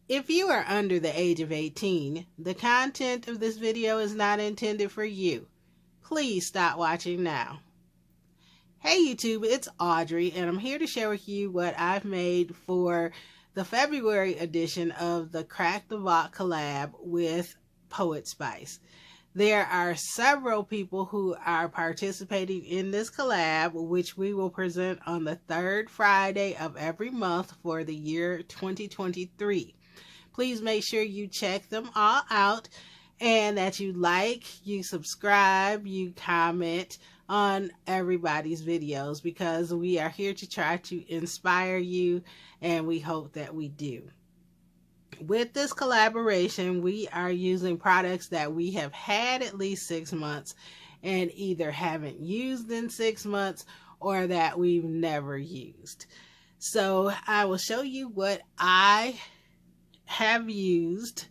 If you are under the age of 18, the content of this video is not intended for you. Please stop watching now. Hey YouTube, it's Audrey, and I'm here to share with you what I've made for the February edition of the Craftopia collab with Poetspice. There are several people who are participating in this collab, which we will present on the third Friday of every month for the year 2023. Please make sure you check them all out and that you like, you subscribe, you comment on everybody's videos, because we are here to try to inspire you, and we hope that we do. With this collaboration, we are using products that we have had at least 6 months and either haven't used in 6 months or that we've never used. So I will show you what I have used.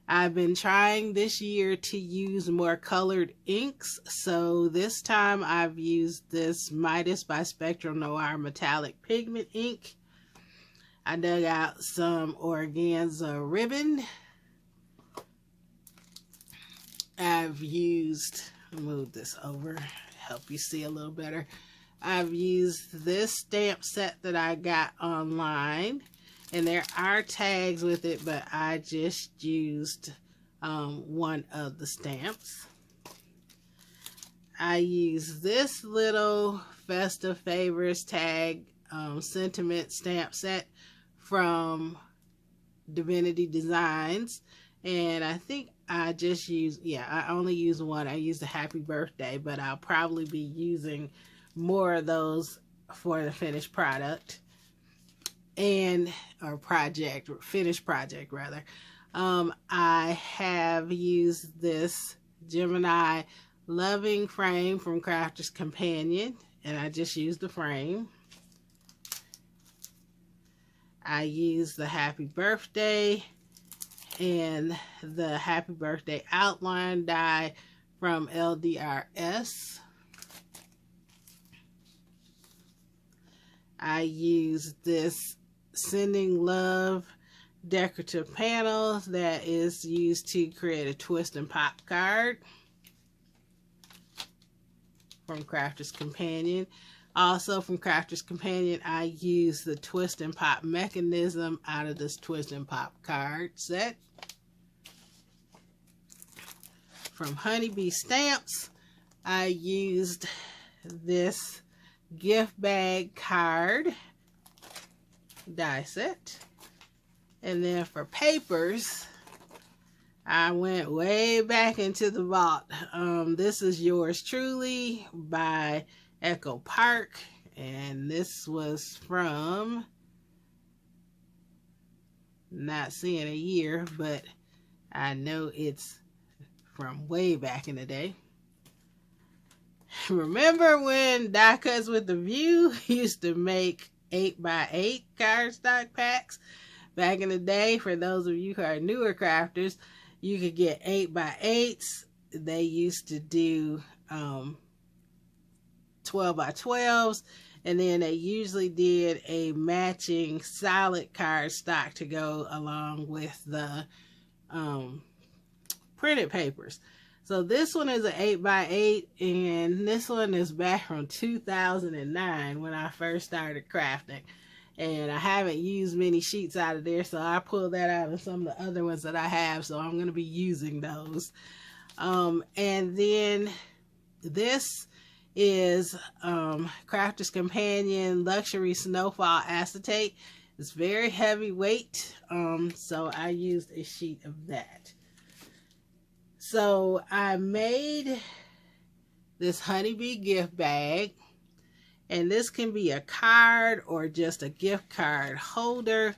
I've been trying this year to use more colored inks, so this time I've used this Midas by Spectral Noir metallic pigment ink. I dug out some organza ribbon. I've used, move this over, help you see a little better. I've used this stamp set that I got online, and there are tags with it, but I just used one of the stamps. I used this little Festive Favors tag sentiment stamp set from Divinity Designs, and I think I just used, I only used one. I used a happy birthday, but I'll probably be using more of those for the finished product. And or project, or finished project rather. I have used this Gemini Loving frame from Crafter's Companion, and I just used the frame. I used the Happy Birthday and the Happy Birthday outline die from LDRS. I used this Sending Love decorative panel that is used to create a twist and pop card from Crafter's Companion. Also from Crafter's Companion, I used the twist and pop mechanism out of this twist and pop card set. From Honeybee Stamps, I used this gift bag card die set. And then for papers, I went way back into the vault. This is Yours Truly by Echo Park, and this was from, not seeing a year, but I know it's from way back in the day. Remember when Die Cuts with the View used to make 8x8 cardstock packs? Back in the day, for those of you who are newer crafters, you could get 8x8s. They used to do 12x12s, and then they usually did a matching solid cardstock to go along with the printed papers. So this one is an 8x8, and this one is back from 2009 when I first started crafting. And I haven't used many sheets out of there, so I pulled that out of some of the other ones that I have, so I'm going to be using those. And then this is Crafter's Companion Luxury Snowfall Acetate. It's very heavyweight, so I used a sheet of that. So I made this honeybee gift bag, and this can be a card or just a gift card holder,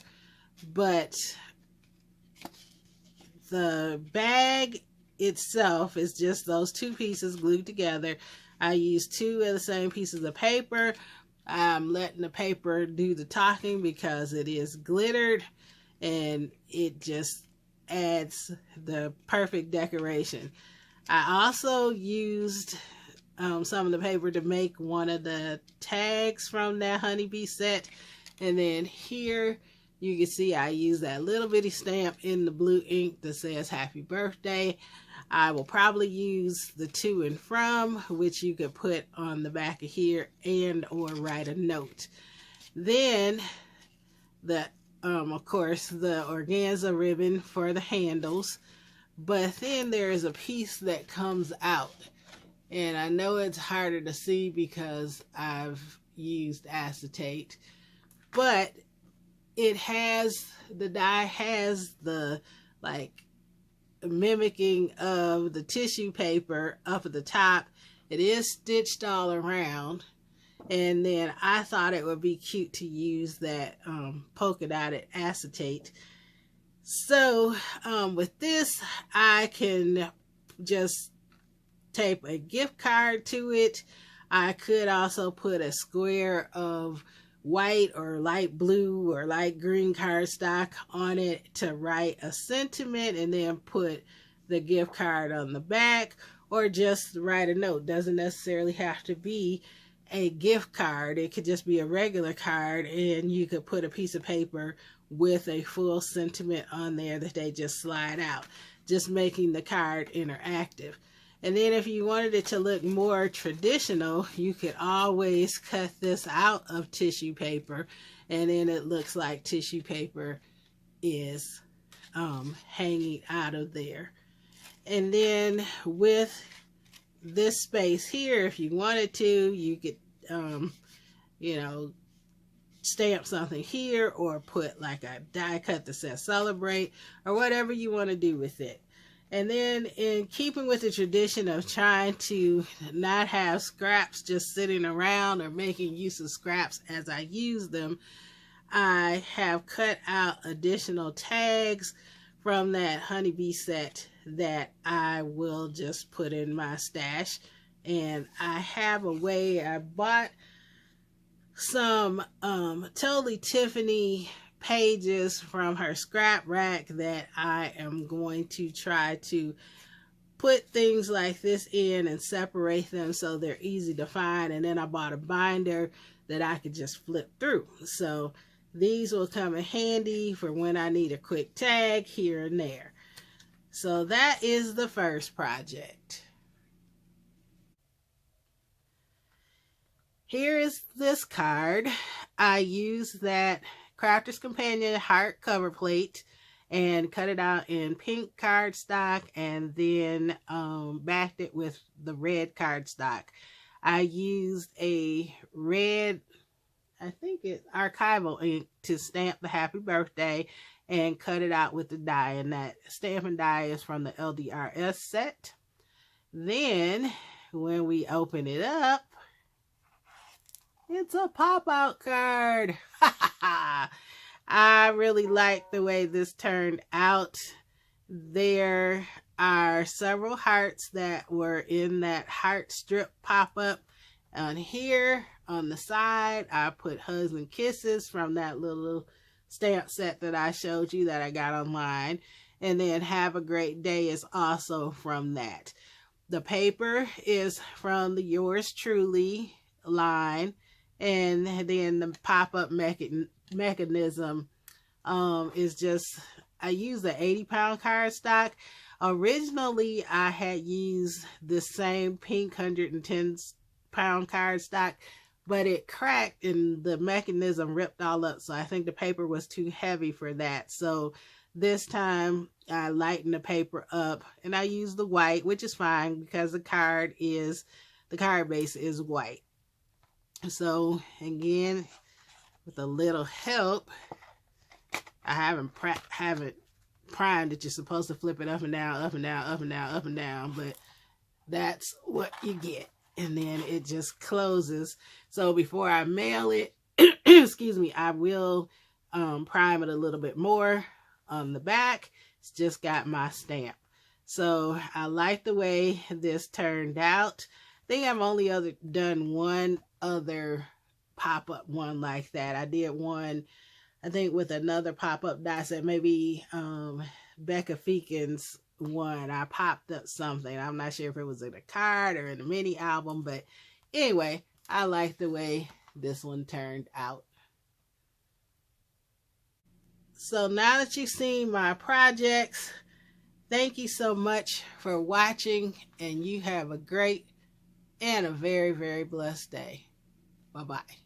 but the bag itself is just those two pieces glued together. I used two of the same pieces of paper. I'm letting the paper do the talking because it is glittered, and it just adds the perfect decoration. I also used some of the paper to make one of the tags from that honeybee set, and then here You can see I use that little bitty stamp in the blue ink that says happy birthday. I will probably use the to and from, which you could put on the back of here and or write a note. Then of course, the organza ribbon for the handles. But then there is a piece that comes out. And I know it's harder to see because I've used acetate. But it has, the die has the, like, mimicking of the tissue paper up at the top. It is stitched all around. And then I thought it would be cute to use that polka dotted acetate. So with this, I can just tape a gift card to it. I could also put a square of white or light blue or light green cardstock on it to write a sentiment and then put the gift card on the back, or just write a note. Doesn't necessarily have to be a gift card. It could just be a regular card, and you could put a piece of paper with a full sentiment on there that they just slide out, just making the card interactive. And then if you wanted it to look more traditional, you could always cut this out of tissue paper, and then it looks like tissue paper is hanging out of there. And then with this space here, if you wanted to, you could you know, stamp something here, or put like a die cut that says celebrate, or whatever you want to do with it. And then, in keeping with the tradition of trying to not have scraps just sitting around or making use of scraps as I use them, I have cut out additional tags from that honeybee set that I will just put in my stash. And I have a way, I bought some Totally Tiffany pages from her scrap rack that I am going to try to put things like this in and separate them so they're easy to find. And then I bought a binder that I could just flip through. So these will come in handy for when I need a quick tag here and there. So that is the first project. Here is this card. I used that Crafter's Companion heart cover plate and cut it out in pink cardstock, and then backed it with the red cardstock. I used a red, I think it's archival ink, to stamp the happy birthday and cut it out with the die, and that stamping die is from the LDRS set. Then when we open it up, it's a pop-out card. I really like the way this turned out. There are several hearts that were in that heart strip pop-up. On here, on the side, I put hugs and kisses from that little stamp set that I showed you that I got online. And then have a great day is also from that. The paper is from the Yours Truly line. And then the pop-up mechanism is just, I use the 80-pound cardstock. Originally, I had used the same pink 110-pound cardstock, but it cracked and the mechanism ripped all up. So I think the paper was too heavy for that. So this time I lightened the paper up and I used the white, which is fine because the card base is white. So again, with a little help, I haven't primed it. You're supposed to flip it up and down, up and down, up and down, up and down, but that's what you get. And then it just closes. So before I mail it, excuse me, I will prime it a little bit more on the back. It's just got my stamp. So I like the way this turned out. I think I've only done one other pop-up one like that. I did one, I think, with another pop-up die set, maybe Becca Feakin's one. I popped up something. I'm not sure if it was in a card or in a mini album, but anyway, I like the way this one turned out. So now that you've seen my projects, thank you so much for watching, and you have a great and a very, very blessed day. Bye-bye.